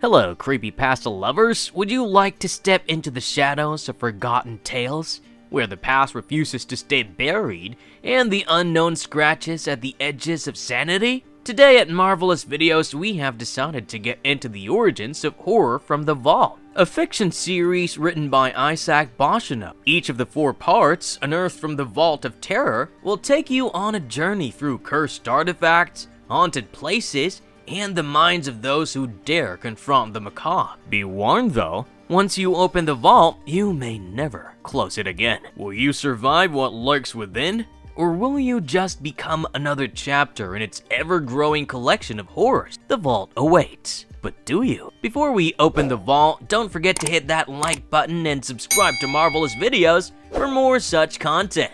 Hello, creepypasta lovers. Would you like to step into the shadows of forgotten tales, where the past refuses to stay buried and the unknown scratches at the edges of sanity? Today at Marvelous Videos, we have decided to get into the origins of Horror from the Vault, a fiction series written by Isaac Boschino. Each of the 4 parts, unearthed from the Vault of Terror, will take you on a journey through cursed artifacts, haunted places, and the minds of those who dare confront the macabre. Be warned though, once you open the vault, you may never close it again. Will you survive what lurks within? Or will you just become another chapter in its ever-growing collection of horrors? The vault awaits. But do you? Before we open the vault, don't forget to hit that like button and subscribe to Marvelous Videos for more such content.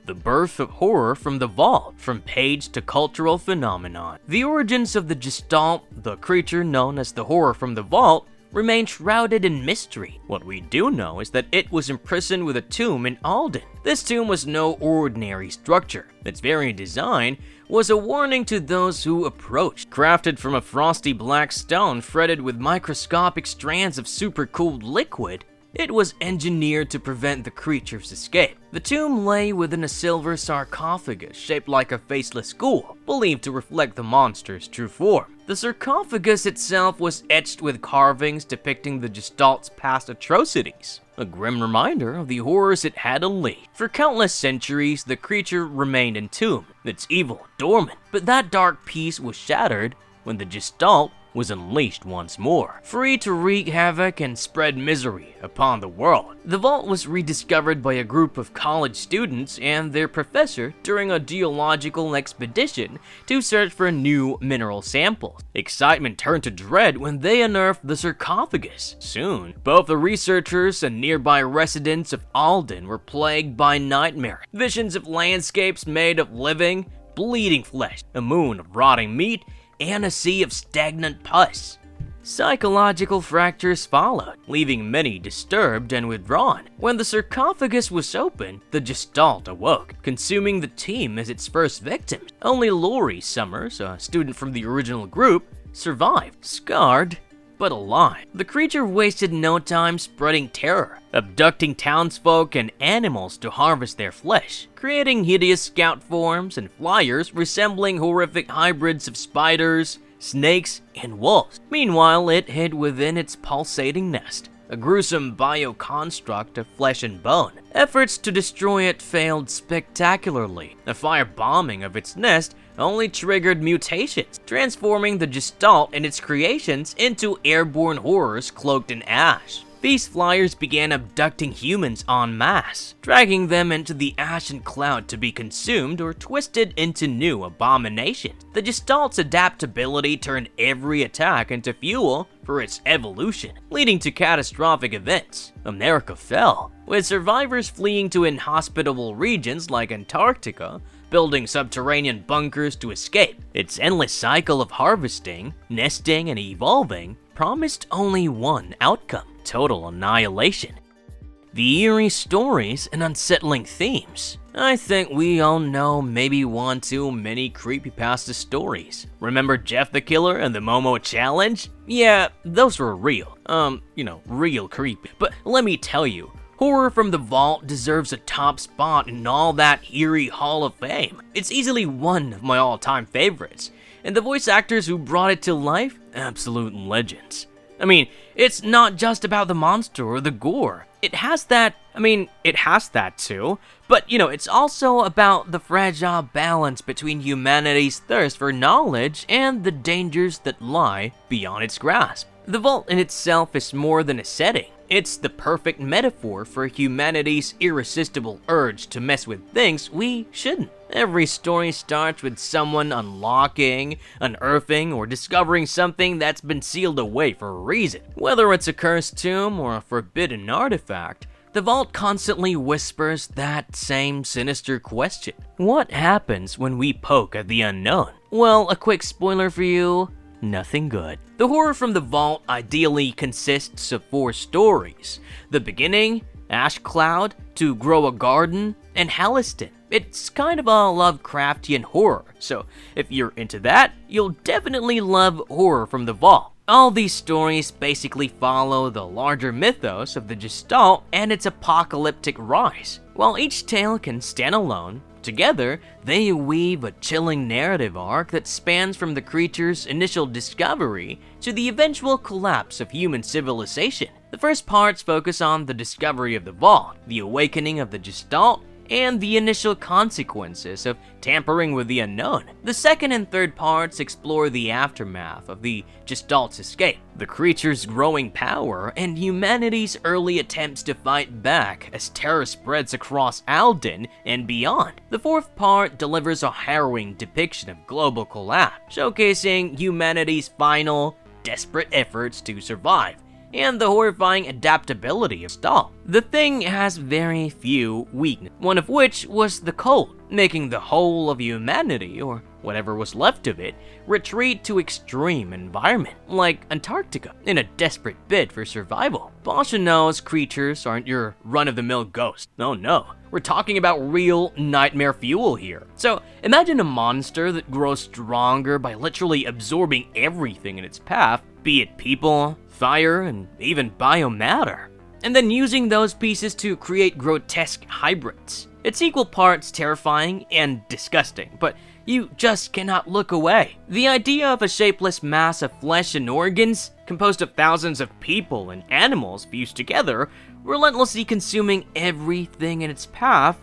The birth of Horror from the Vault, from page to cultural phenomenon. The origins of the Gestalt, the creature known as the Horror from the Vault, remain shrouded in mystery. What we do know is that it was imprisoned with a tomb in Alden. This tomb was no ordinary structure. Its very design was a warning to those who approached. Crafted from a frosty black stone fretted with microscopic strands of supercooled liquid, it was engineered to prevent the creature's escape. The tomb lay within a silver sarcophagus shaped like a faceless ghoul, believed to reflect the monster's true form. The sarcophagus itself was etched with carvings depicting the Gestalt's past atrocities, a grim reminder of the horrors it had unleashed. For countless centuries, the creature remained entombed, its evil dormant, but that dark peace was shattered when the Gestalt was unleashed once more, free to wreak havoc and spread misery upon the world. The vault was rediscovered by a group of college students and their professor during a geological expedition to search for new mineral samples. Excitement turned to dread when they unearthed the sarcophagus. Soon, both the researchers and nearby residents of Alden were plagued by nightmares. Visions of landscapes made of living, bleeding flesh, a moon of rotting meat, and a sea of stagnant pus. Psychological fractures followed, leaving many disturbed and withdrawn. When the sarcophagus was opened, the Gestalt awoke, consuming the team as its first victim. Only Laurie Summers, a student from the original group, survived, scarred, but alive. The creature wasted no time spreading terror, abducting townsfolk and animals to harvest their flesh, creating hideous scout forms and flyers resembling horrific hybrids of spiders, snakes, and wolves. Meanwhile, it hid within its pulsating nest, a gruesome bioconstruct of flesh and bone. Efforts to destroy it failed spectacularly. A firebombing of its nest only triggered mutations, transforming the Gestalt and its creations into airborne horrors cloaked in ash. These flyers began abducting humans en masse, dragging them into the ashen cloud to be consumed or twisted into new abominations. The Gestalt's adaptability turned every attack into fuel for its evolution, leading to catastrophic events. America fell, with survivors fleeing to inhospitable regions like Antarctica, building subterranean bunkers to escape. Its endless cycle of harvesting, nesting, and evolving promised only one outcome: total annihilation. The eerie stories and unsettling themes. I think we all know maybe one too many creepypasta stories. Remember Jeff the Killer and the Momo Challenge? Yeah, those were real. Real creepy. But let me tell you, Horror from the Vault deserves a top spot in all that eerie Hall of Fame. It's easily one of my all-time favorites, and the voice actors who brought it to life, absolute legends. I mean, it's not just about the monster or the gore. It has that too, but it's also about the fragile balance between humanity's thirst for knowledge and the dangers that lie beyond its grasp. The vault in itself is more than a setting. It's the perfect metaphor for humanity's irresistible urge to mess with things we shouldn't. Every story starts with someone unlocking, unearthing, or discovering something that's been sealed away for a reason. Whether it's a cursed tomb or a forbidden artifact, the vault constantly whispers that same sinister question. What happens when we poke at the unknown? Well, a quick spoiler for you: nothing good. The Horror from the Vault ideally consists of 4 stories: The Beginning, Ash Cloud, To Grow a Garden, and Halliston. It's kind of a Lovecraftian horror, so if you're into that, you'll definitely love Horror from the Vault. All these stories basically follow the larger mythos of the Gestalt and its apocalyptic rise. While each tale can stand alone, together, they weave a chilling narrative arc that spans from the creature's initial discovery to the eventual collapse of human civilization. The first parts focus on the discovery of the vault, the awakening of the Gestalt, and the initial consequences of tampering with the unknown. The second and third parts explore the aftermath of the Gestalt's escape, the creature's growing power, and humanity's early attempts to fight back as terror spreads across Alden and beyond. The fourth part delivers a harrowing depiction of global collapse, showcasing humanity's final, desperate efforts to survive, and the horrifying adaptability of Gestalt. The thing has very few weaknesses, one of which was the cold, making the whole of humanity, or whatever was left of it, retreat to extreme environment, like Antarctica, in a desperate bid for survival. Boschano's creatures aren't your run-of-the-mill ghosts. Oh no, we're talking about real nightmare fuel here. So imagine a monster that grows stronger by literally absorbing everything in its path, be it people, fire, and even biomatter, and then using those pieces to create grotesque hybrids. It's equal parts terrifying and disgusting, but you just cannot look away. The idea of a shapeless mass of flesh and organs, composed of thousands of people and animals fused together, relentlessly consuming everything in its path,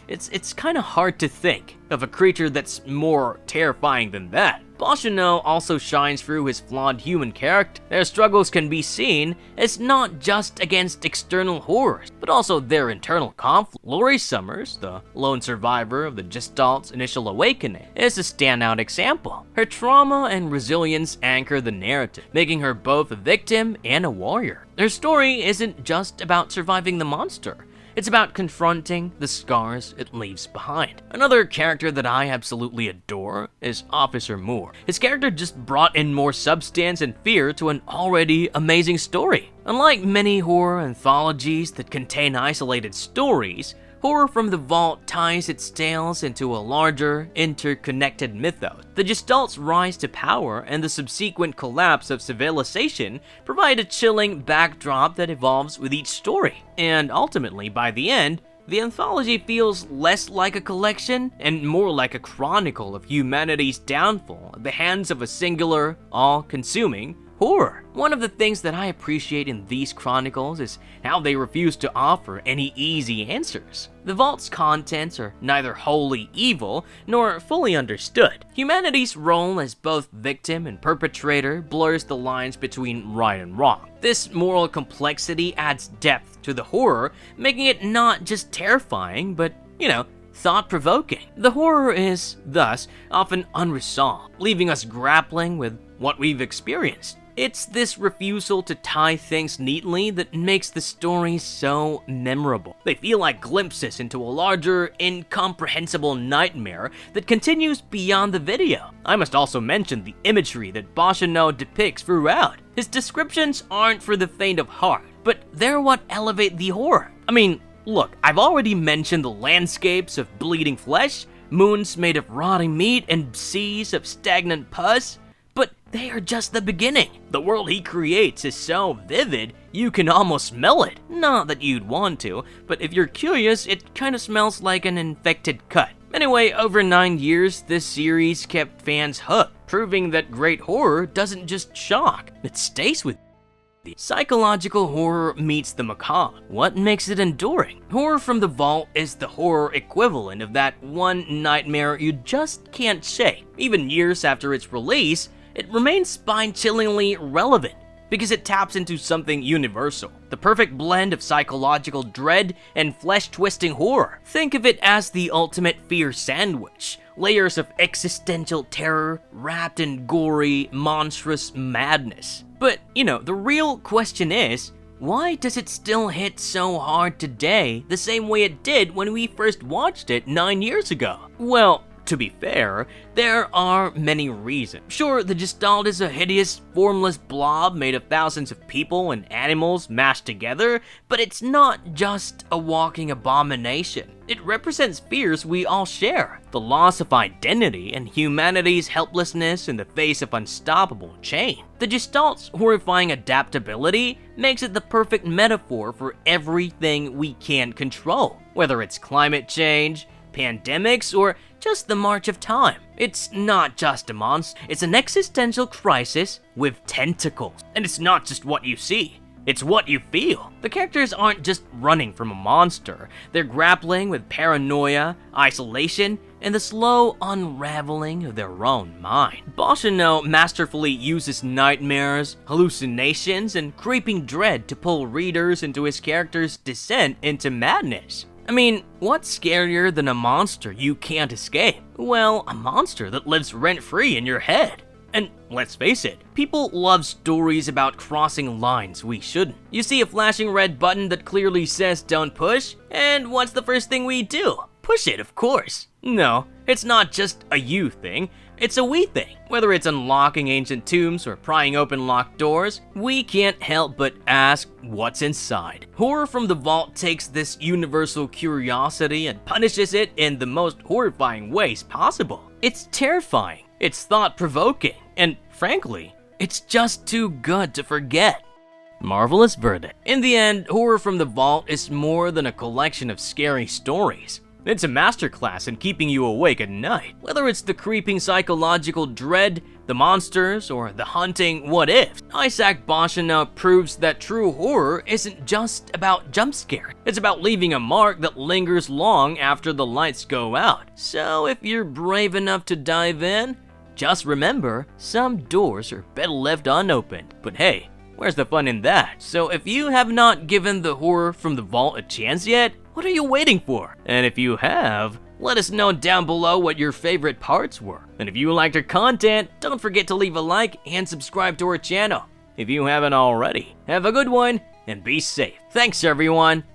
it's kind of hard to think of a creature that's more terrifying than that. Boschano also shines through his flawed human character. Their struggles can be seen as not just against external horrors, but also their internal conflict. Laurie Summers, the lone survivor of the Gestalt's initial awakening, is a standout example. Her trauma and resilience anchor the narrative, making her both a victim and a warrior. Her story isn't just about surviving the monster. It's about confronting the scars it leaves behind. Another character that I absolutely adore is Officer Moore. His character just brought in more substance and fear to an already amazing story. Unlike many horror anthologies that contain isolated stories, Horror from the Vault ties its tales into a larger, interconnected mythos. The Gestalt's rise to power and the subsequent collapse of civilization provide a chilling backdrop that evolves with each story. And ultimately, by the end, the anthology feels less like a collection and more like a chronicle of humanity's downfall at the hands of a singular, all-consuming horror. One of the things that I appreciate in these chronicles is how they refuse to offer any easy answers. The Vault's contents are neither wholly evil nor fully understood. Humanity's role as both victim and perpetrator blurs the lines between right and wrong. This moral complexity adds depth to the horror, making it not just terrifying, but, thought-provoking. The horror is, thus, often unresolved, leaving us grappling with what we've experienced. It's this refusal to tie things neatly that makes the stories so memorable. They feel like glimpses into a larger, incomprehensible nightmare that continues beyond the video. I must also mention the imagery that Boschano depicts throughout. His descriptions aren't for the faint of heart, but they're what elevate the horror. Look, I've already mentioned the landscapes of bleeding flesh, moons made of rotting meat, and seas of stagnant pus, but they are just the beginning. The world he creates is so vivid, you can almost smell it. Not that you'd want to, but if you're curious, it kind of smells like an infected cut. Anyway, over 9 years, this series kept fans hooked, proving that great horror doesn't just shock, it stays with you. Psychological horror meets the macabre. What makes it enduring? Horror from the Vault is the horror equivalent of that one nightmare you just can't shake. Even years after its release, it remains spine-chillingly relevant because it taps into something universal, the perfect blend of psychological dread and flesh-twisting horror. Think of it as the ultimate fear sandwich, layers of existential terror wrapped in gory, monstrous madness. But, the real question is, why does it still hit so hard today the same way it did when we first watched it 9 years ago? Well, to be fair, there are many reasons. Sure, the Gestalt is a hideous, formless blob made of thousands of people and animals mashed together, but it's not just a walking abomination. It represents fears we all share, the loss of identity and humanity's helplessness in the face of unstoppable change. The Gestalt's horrifying adaptability makes it the perfect metaphor for everything we can't control, whether it's climate change, pandemics, or just the march of time. It's not just a monster, it's an existential crisis with tentacles. And it's not just what you see, it's what you feel. The characters aren't just running from a monster, they're grappling with paranoia, isolation, and the slow unraveling of their own mind. Boschino masterfully uses nightmares, hallucinations, and creeping dread to pull readers into his character's descent into madness. I mean, what's scarier than a monster you can't escape? Well, a monster that lives rent-free in your head. And let's face it, people love stories about crossing lines we shouldn't. You see a flashing red button that clearly says don't push, and what's the first thing we do? Push it, of course. No, it's not just a you thing, it's a we thing. Whether it's unlocking ancient tombs or prying open locked doors, we can't help but ask what's inside. Horror from the Vault takes this universal curiosity and punishes it in the most horrifying ways possible. It's terrifying, it's thought-provoking, and frankly, it's just too good to forget. Marvelous verdict. In the end, Horror from the Vault is more than a collection of scary stories. It's a masterclass in keeping you awake at night. Whether it's the creeping psychological dread, the monsters, or the haunting what-ifs, Isaac Boschino proves that true horror isn't just about jump scares. It's about leaving a mark that lingers long after the lights go out. So if you're brave enough to dive in, just remember, some doors are better left unopened. But hey, where's the fun in that? So if you have not given the Horror from the Vault a chance yet, what are you waiting for? And if you have, let us know down below what your favorite parts were. And if you liked our content, don't forget to leave a like and subscribe to our channel if you haven't already. Have a good one and be safe. Thanks everyone.